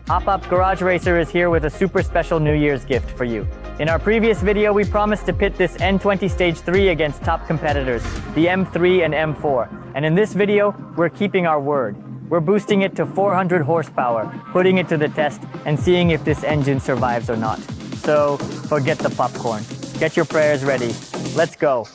Hop Up Garage Racer is here with a super special New Year's gift for you. In our previous video, we promised to pit this N20 Stage 3 against top competitors, the M3 and M4. And in this video, we're keeping our word. We're boosting it to 400 horsepower, putting it to the test, and seeing if this engine survives or not. So, forget the popcorn. Get your prayers ready. Let's go.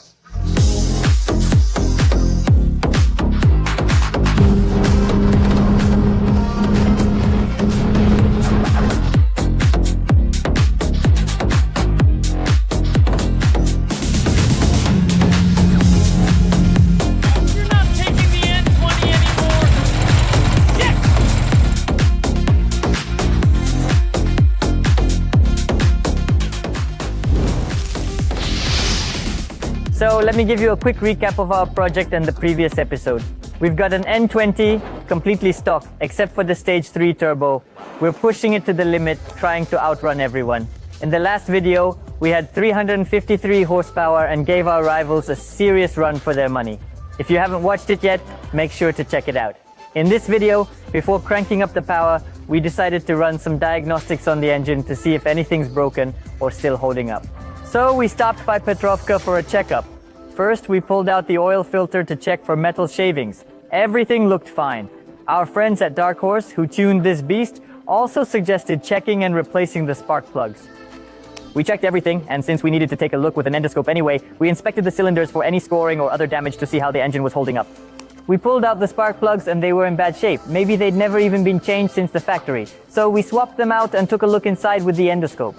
So let me give you a quick recap of our project and the previous episode. We've got an N20 completely stock, except for the Stage 3 turbo. We're pushing it to the limit, trying to outrun everyone. In the last video, we had 353 horsepower and gave our rivals a serious run for their money. If you haven't watched it yet, make sure to check it out. In this video, before cranking up the power, we decided to run some diagnostics on the engine to see if anything's broken or still holding up. So we stopped by Petrovka for a checkup. First, we pulled out the oil filter to check for metal shavings. Everything looked fine. Our friends at Dark Horse, who tuned this beast, also suggested checking and replacing the spark plugs. We checked everything, and since we needed to take a look with an endoscope anyway, we inspected the cylinders for any scoring or other damage to see how the engine was holding up. We pulled out the spark plugs and they were in bad shape. Maybe they'd never even been changed since the factory. So we swapped them out and took a look inside with the endoscope.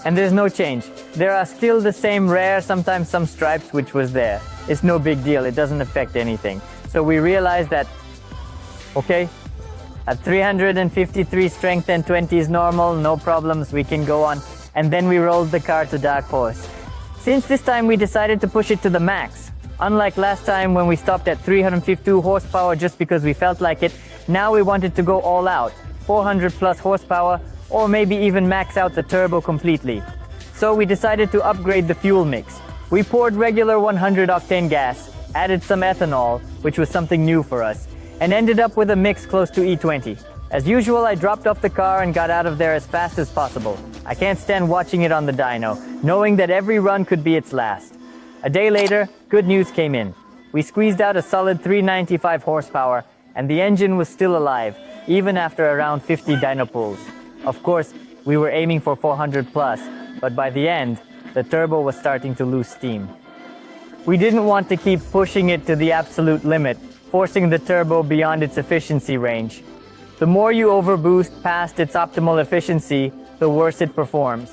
And there's no change. There are still the same rare, sometimes some stripes, which was there. It's no big deal, it doesn't affect anything. So we realized that, okay, at 353 strength and 20 is normal, no problems, we can go on. And then we rolled the car to Dark Horse. Since this time we decided to push it to the max. Unlike last time when we stopped at 352 horsepower just because we felt like it, now we wanted to go all out, 400 plus horsepower, or maybe even max out the turbo completely. So we decided to upgrade the fuel mix. We poured regular 100 octane gas, added some ethanol, which was something new for us, and ended up with a mix close to E20. As usual, I dropped off the car and got out of there as fast as possible. I can't stand watching it on the dyno, knowing that every run could be its last. A day later, good news came in. We squeezed out a solid 395 horsepower, and the engine was still alive, even after around 50 dyno pulls. Of course, we were aiming for 400 plus, but by the end, the turbo was starting to lose steam. We didn't want to keep pushing it to the absolute limit, forcing the turbo beyond its efficiency range. The more you overboost past its optimal efficiency, the worse it performs.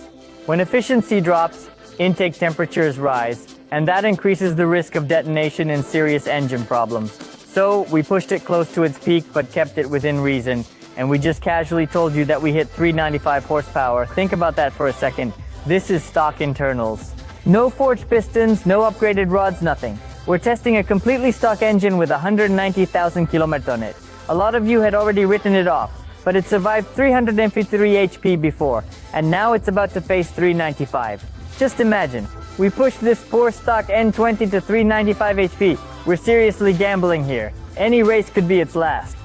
When efficiency drops, intake temperatures rise, and that increases the risk of detonation and serious engine problems. So we pushed it close to its peak but kept it within reason, and we just casually told you that we hit 395 horsepower. Think about that for a second. This is stock internals. No forged pistons, no upgraded rods, nothing. We're testing a completely stock engine with 190,000 kilometers on it. A lot of you had already written it off, but it survived 353 HP before, and now it's about to face 395. Just imagine, we pushed this poor stock N20 to 395 HP. We're seriously gambling here. Any race could be its last.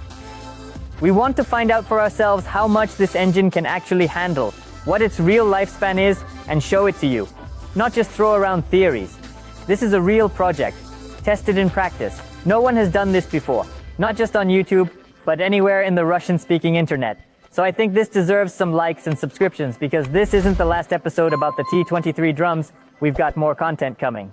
We want to find out for ourselves how much this engine can actually handle, what its real lifespan is, and show it to you. Not just throw around theories. This is a real project, tested in practice. No one has done this before, not just on YouTube, but anywhere in the Russian-speaking internet. So I think this deserves some likes and subscriptions, because this isn't the last episode about the T23 drums. We've got more content coming.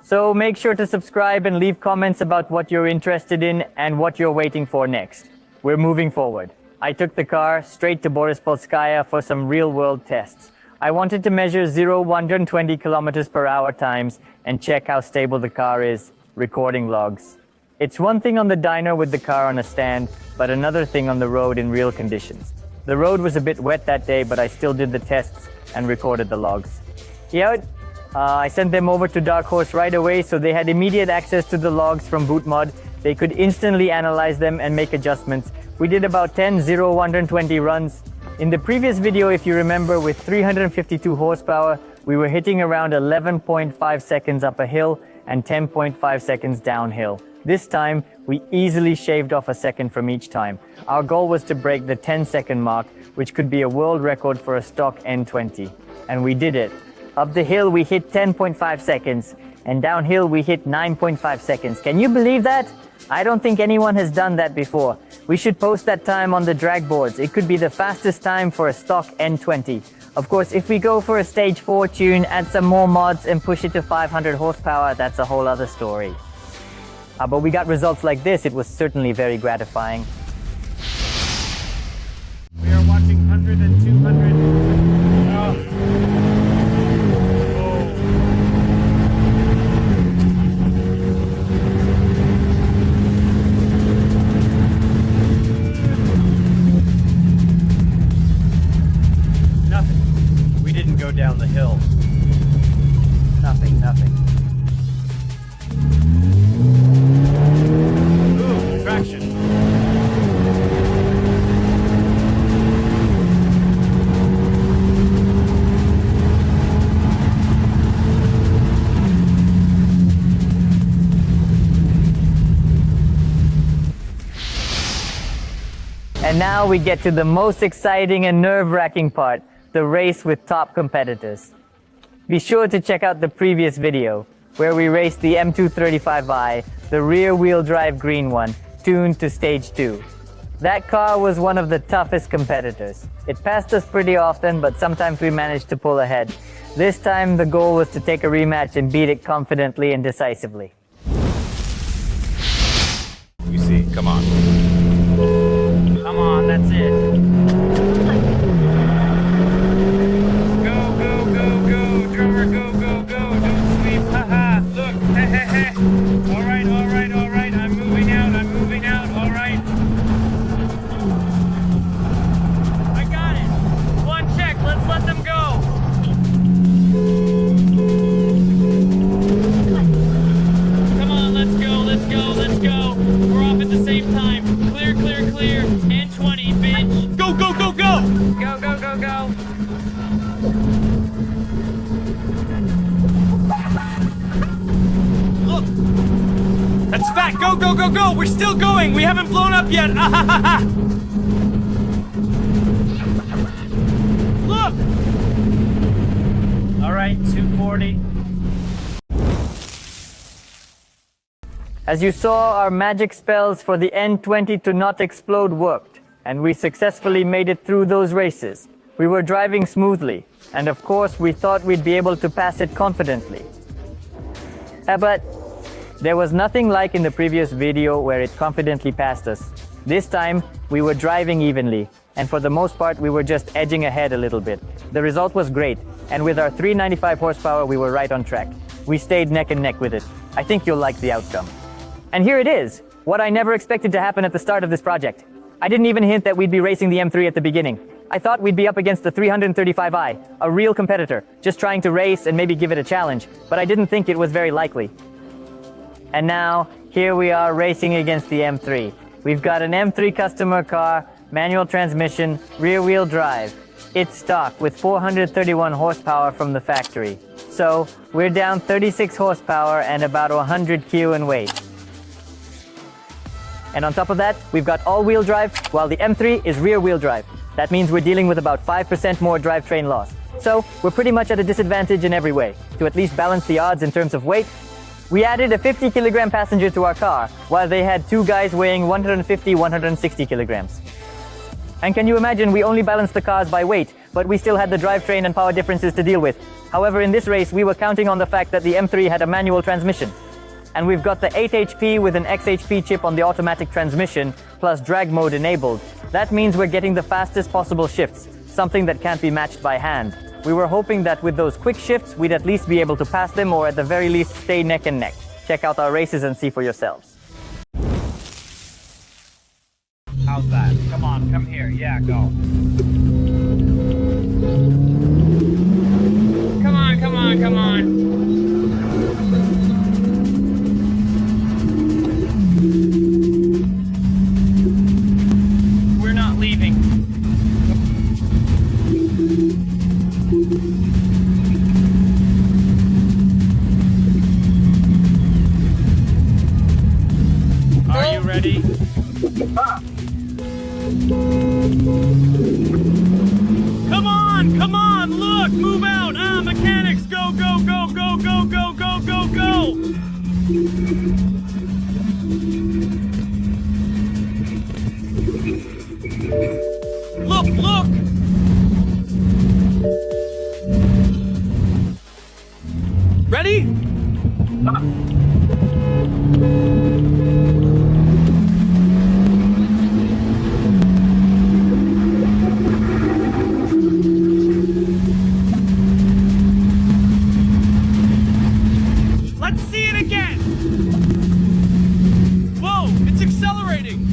So make sure to subscribe and leave comments about what you're interested in and what you're waiting for next. We're moving forward. I took the car straight to Borispolskaya for some real-world tests. I wanted to measure 0-120 kilometers per hour times and check how stable the car is, recording logs. It's one thing on the dyno with the car on a stand, but another thing on the road in real conditions. The road was a bit wet that day, but I still did the tests and recorded the logs. I sent them over to Dark Horse right away, so they had immediate access to the logs from BootMod. They could instantly analyze them and make adjustments. We did about 10 0-120 runs. In the previous video, if you remember, with 352 horsepower, we were hitting around 11.5 seconds up a hill and 10.5 seconds downhill. This time, We easily shaved off a second from each time. Our goal was to break the 10-second mark, which could be a world record for a stock N20. And we did it. Up the hill, we hit 10.5 seconds, and downhill, we hit 9.5 seconds. Can you believe that? I don't think anyone has done that before. We should post that time on the drag boards. It could be the fastest time for a stock N20. Of course, if we go for a stage 4 tune, add some more mods, and push it to 500 horsepower, that's a whole other story. But we got results like this. It was certainly very gratifying. We are watching 100 and 200. Nothing. We didn't go down the hill. Nothing. Ooh, traction. And now we get to the most exciting and nerve-wracking part, the race with top competitors. Be sure to check out the previous video, where we raced the M235i, the rear-wheel drive green one, tuned to stage 2. That car was one of the toughest competitors. It passed us pretty often, but sometimes we managed to pull ahead. This time the goal was to take a rematch and beat it confidently and decisively. You see, come on. Come on, that's it. Go, drummer, go, don't sleep, haha, look, heh. All right, I'm moving out, all right. I got it. One check, let's let them go. Come on, let's go. We're off at the same time. Clear. N20, bitch. Go. Go. Look! That's fat! Go! We're still going! We haven't blown up yet! Look! Alright, 240. As you saw, our magic spells for the N20 to not explode worked, and we successfully made it through those races. We were driving smoothly, and of course we thought we'd be able to pass it confidently. But there was nothing like in the previous video where it confidently passed us. This time, we were driving evenly, and for the most part we were just edging ahead a little bit. The result was great, and with our 395 horsepower we were right on track. We stayed neck and neck with it. I think you'll like the outcome. And here it is, what I never expected to happen at the start of this project. I didn't even hint that we'd be racing the M3 at the beginning. I thought we'd be up against the 335i, a real competitor, just trying to race and maybe give it a challenge, but I didn't think it was very likely. And now, here we are racing against the M3. We've got an M3 customer car, manual transmission, rear-wheel drive. It's stock with 431 horsepower from the factory. So, we're down 36 horsepower and about 100 kg in weight. And on top of that, we've got all-wheel drive, while the M3 is rear-wheel drive. That means we're dealing with about 5% more drivetrain loss. So, we're pretty much at a disadvantage in every way. To at least balance the odds in terms of weight, we added a 50-kilogram passenger to our car, while they had two guys weighing 150, 160 kilograms. And can you imagine, we only balanced the cars by weight, but we still had the drivetrain and power differences to deal with. However, in this race, we were counting on the fact that the M3 had a manual transmission. And we've got the 8 HP with an XHP chip on the automatic transmission, plus drag mode enabled. That means we're getting the fastest possible shifts, something that can't be matched by hand. We were hoping that with those quick shifts, we'd at least be able to pass them, or at the very least, stay neck and neck. Check out our races and see for yourselves. How's that? Come on, come here. Yeah, go. Come on. We're not leaving. Are you Come on, look, move out. Mechanics, go, go, go, go, go, go, go, go, go. Look, look. Ready? Let's see it again. Whoa, it's accelerating.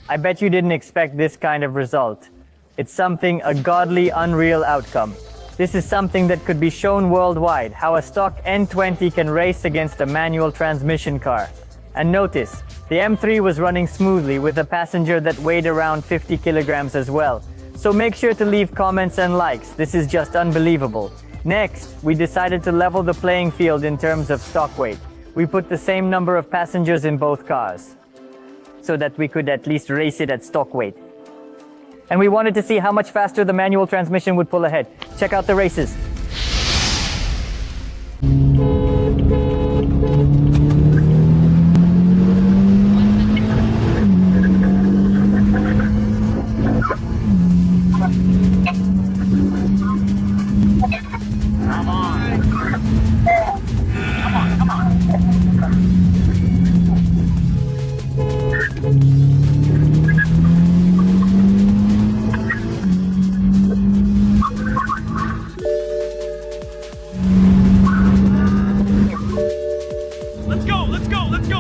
I bet you didn't expect this kind of result. It's something, a godly, unreal outcome. This is something that could be shown worldwide, how a stock N20 can race against a manual transmission car. And notice, the M3 was running smoothly with a passenger that weighed around 50 kilograms as well. So make sure to leave comments and likes, this is just unbelievable. Next, we decided to level the playing field in terms of stock weight. We put the same number of passengers in both cars, so that we could at least race it at stock weight. And we wanted to see how much faster the manual transmission would pull ahead. Check out the races.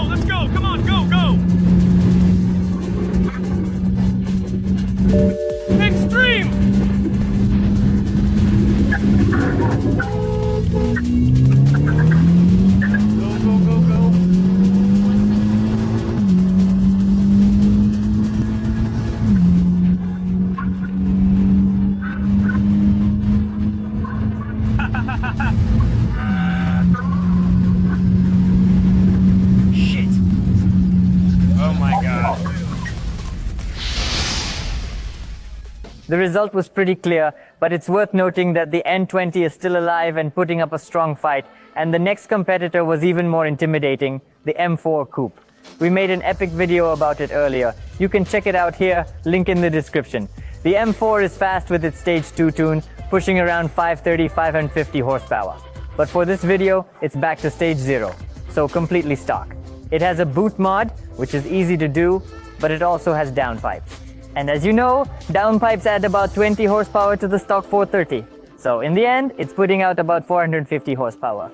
Let's go, come on, go, go! Extreme! Go, go, go, go. Shit. Oh my god. The result was pretty clear, but it's worth noting that the N20 is still alive and putting up a strong fight, and the next competitor was even more intimidating, the M4 Coupe. We made an epic video about it earlier. You can check it out here, link in the description. The M4 is fast with its Stage 2 tune, pushing around 530, 550 horsepower. But for this video, it's back to Stage 0, so completely stock. It has a boot mod, which is easy to do, but it also has downpipes. And as you know, downpipes add about 20 horsepower to the stock 430. So in the end, it's putting out about 450 horsepower.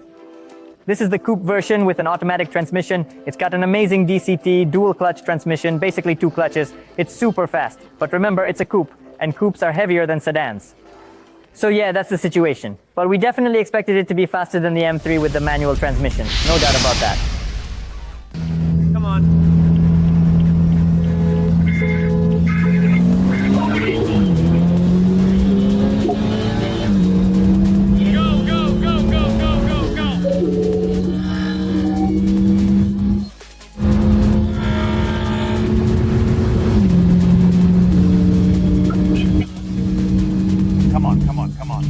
This is the coupe version with an automatic transmission. It's got an amazing DCT, dual clutch transmission, basically 2 clutches. It's super fast. But remember, it's a coupe, and coupes are heavier than sedans. So yeah, that's the situation. But we definitely expected it to be faster than the M3 with the manual transmission. No doubt about that. Come on. Come on.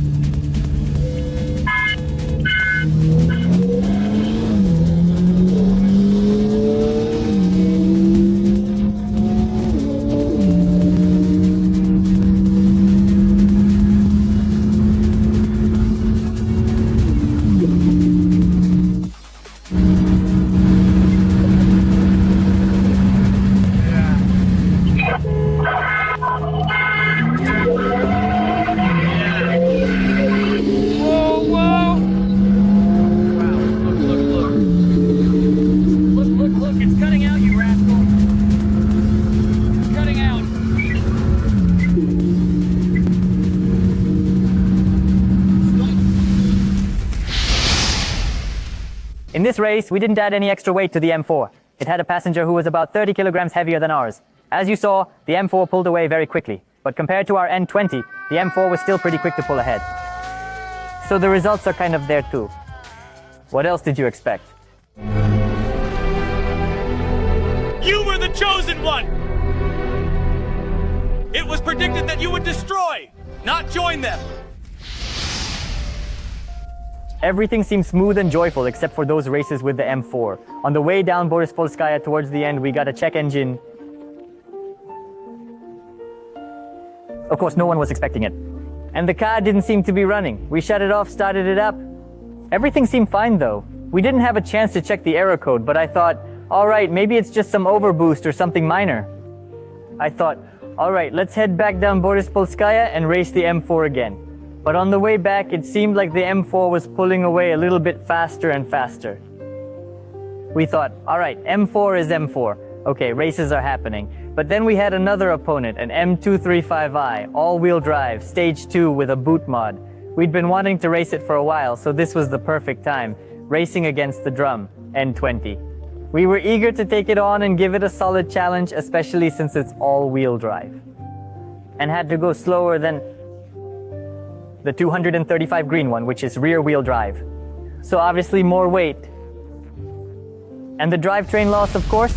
In this race, we didn't add any extra weight to the M4. It had a passenger who was about 30 kilograms heavier than ours. As you saw, the M4 pulled away very quickly. But compared to our N20, the M4 was still pretty quick to pull ahead. So the results are kind of there too. What else did you expect? chosen one! It was predicted that you would destroy, not join them! Everything seemed smooth and joyful except for those races with the M4. On the way down Borispolskaya towards the end, we got a check engine. Of course, no one was expecting it. And the car didn't seem to be running. We shut it off, started it up. Everything seemed fine though. We didn't have a chance to check the error code, but I thought, alright, maybe it's just some overboost or something minor. I thought, alright, let's head back down Borispolskaya and race the M4 again. But on the way back, it seemed like the M4 was pulling away a little bit faster and faster. We thought, alright, M4 is M4. Okay, races are happening. But then we had another opponent, an M235i, all-wheel drive, stage 2 with a boot mod. We'd been wanting to race it for a while, so this was the perfect time, racing against the drum, N20. We were eager to take it on and give it a solid challenge, especially since it's all-wheel drive. And had to go slower than the 235 green one, which is rear-wheel drive. So obviously more weight. And the drivetrain loss, of course.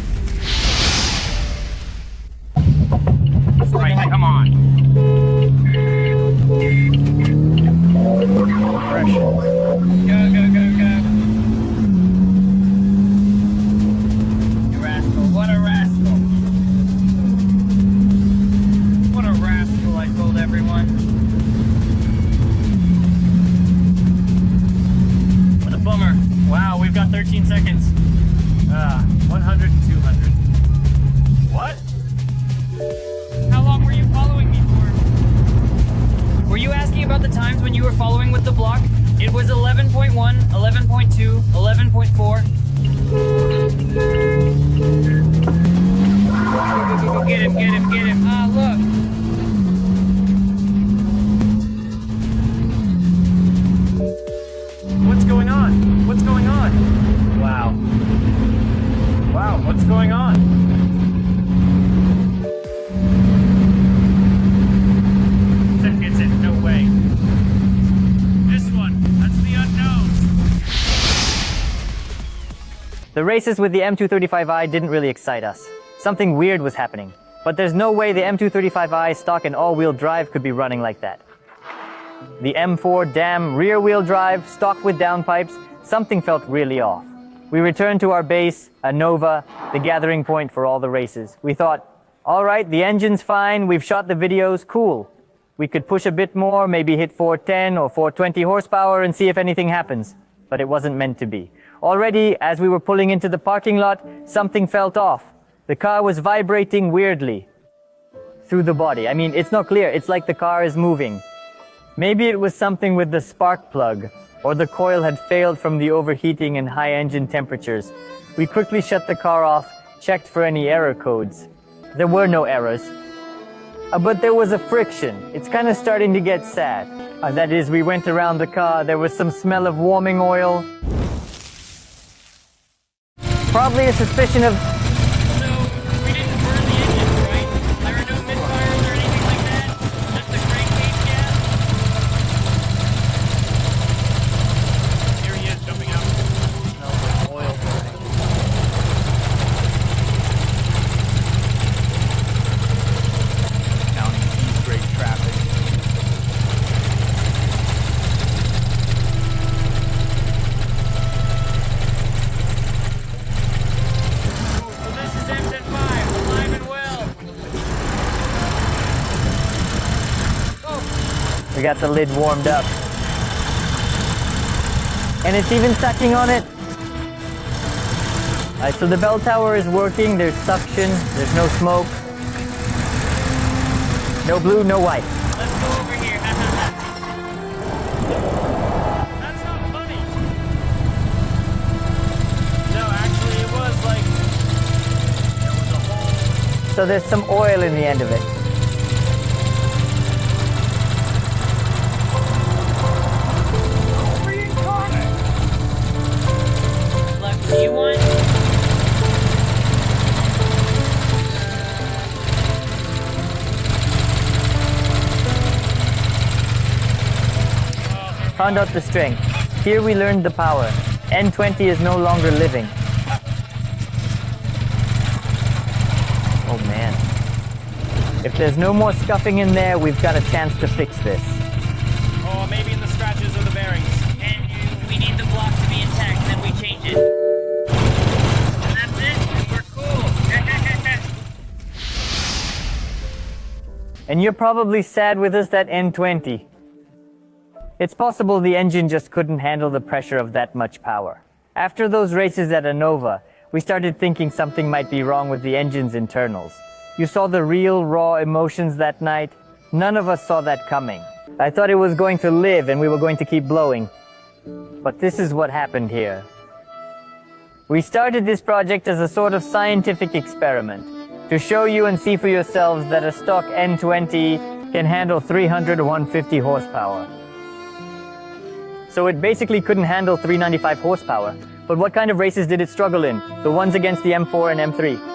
Right, come on. Pressure. Go, go, go, go. You rascal, what a rascal. What a rascal, I told everyone. What a bummer. Wow, we've got 13 seconds. 100 and 200. What? How long were you following me for? Were you asking about the times when you were following with the block? It was 11.1, 11.2, 11.4. Go, get him, get him, get him. Ah, look. What's going on? What's going on? Wow. Wow, what's going on? It's it, no way. This one, that's the unknown. The races with the M235i didn't really excite us. Something weird was happening. But there's no way the M235i stock and all-wheel drive could be running like that. The M4 damn rear-wheel drive, stock with downpipes, something felt really off. We returned to our base, Nova, the gathering point for all the races. We thought, alright, the engine's fine, we've shot the videos, cool. We could push a bit more, maybe hit 410 or 420 horsepower and see if anything happens. But it wasn't meant to be. Already, as we were pulling into the parking lot, something felt off. The car was vibrating weirdly through the body. I mean, it's not clear. It's like the car is moving. Maybe it was something with the spark plug, or the coil had failed from the overheating and high engine temperatures. We quickly shut the car off, checked for any error codes. There were no errors. But there was a friction. It's kind of starting to get sad. That is, we went around the car, there was some smell of warming oil. Probably a suspicion of... So, we didn't burn the engine, right? There are no misfires or anything like that? Just the crankcase gas? Here he is, jumping out. Smells like oil burning. Counting East Great traffic. So this is N55, alive and well. We got the lid warmed up. And it's even sucking on it. Alright, so the bell tower is working, there's suction, there's no smoke. No blue, no white. Let's go over here. That's not funny. No, actually it was like there was a hole. So there's some oil in the end of it. Left, do you want? Found out the strength. Here we learned the power. N20 is no longer living. If there's no more scuffing in there, we've got a chance to fix this. Oh, maybe in the scratches or the bearings. And we need the block to be intact, then we change it. And that's it, and we're cool. And you're probably sad with us that N20. It's possible the engine just couldn't handle the pressure of that much power. After those races at Anova, we started thinking something might be wrong with the engine's internals. You saw the real, raw emotions that night? None of us saw that coming. I thought it was going to live and we were going to keep blowing. But this is what happened here. We started this project as a sort of scientific experiment to show you and see for yourselves that a stock N20 can handle 300 to 150 horsepower. So it basically couldn't handle 395 horsepower. But what kind of races did it struggle in? The ones against the M4 and M3.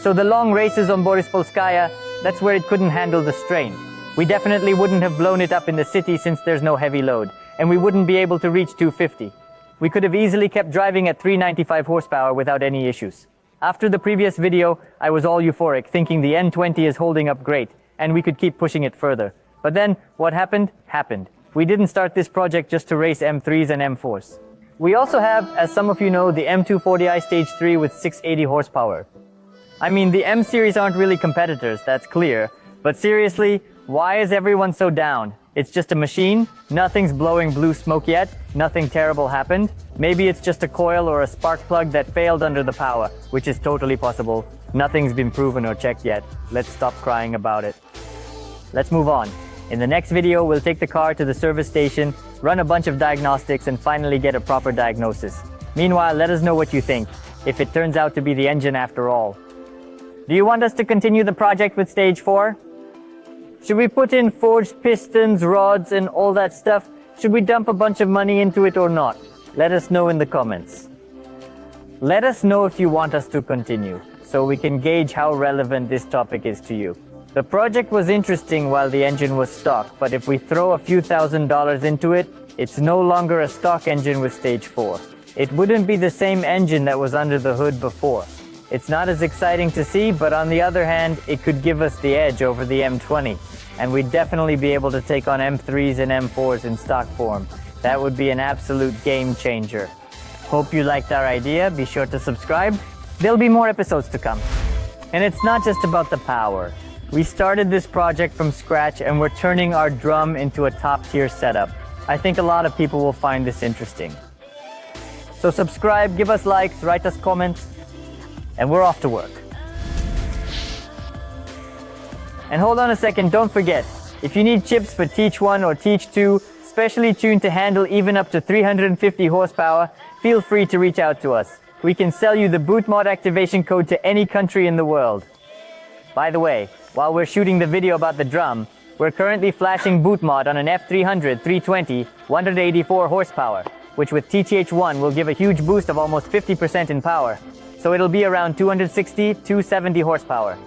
So the long races on Borispolskaya, that's where it couldn't handle the strain. We definitely wouldn't have blown it up in the city since there's no heavy load, and we wouldn't be able to reach 250. We could have easily kept driving at 395 horsepower without any issues. After the previous video, I was all euphoric, thinking the N20 is holding up great, and we could keep pushing it further. But then, what happened? Happened. We didn't start this project just to race M3s and M4s. We also have, as some of you know, the M240i Stage 3 with 680 horsepower. I mean, the M series aren't really competitors, that's clear. But seriously, why is everyone so down? It's just a machine? Nothing's blowing blue smoke yet? Nothing terrible happened? Maybe it's just a coil or a spark plug that failed under the power, which is totally possible. Nothing's been proven or checked yet. Let's stop crying about it. Let's move on. In the next video, we'll take the car to the service station, run a bunch of diagnostics, and finally get a proper diagnosis. Meanwhile, let us know what you think, if it turns out to be the engine after all. Do you want us to continue the project with Stage 4? Should we put in forged pistons, rods, and all that stuff? Should we dump a bunch of money into it or not? Let us know in the comments. Let us know if you want us to continue, so we can gauge how relevant this topic is to you. The project was interesting while the engine was stock, but if we throw a few $1,000s into it, it's no longer a stock engine with Stage 4. It wouldn't be the same engine that was under the hood before. It's not as exciting to see, but on the other hand, it could give us the edge over the M20, and we'd definitely be able to take on M3s and M4s in stock form. That would be an absolute game changer. Hope you liked our idea. Be sure to subscribe. There'll be more episodes to come. And it's not just about the power. We started this project from scratch and we're turning our drum into a top-tier setup. I think a lot of people will find this interesting. So subscribe, give us likes, write us comments, and we're off to work. And hold on a second, don't forget, if you need chips for Teach 1 or Teach 2, specially tuned to handle even up to 350 horsepower, feel free to reach out to us. We can sell you the boot mod activation code to any country in the world. By the way, while we're shooting the video about the drum, we're currently flashing boot mod on an F300 320 184 horsepower, which with TTH1 will give a huge boost of almost 50% in power. So it'll be around 260-270 horsepower.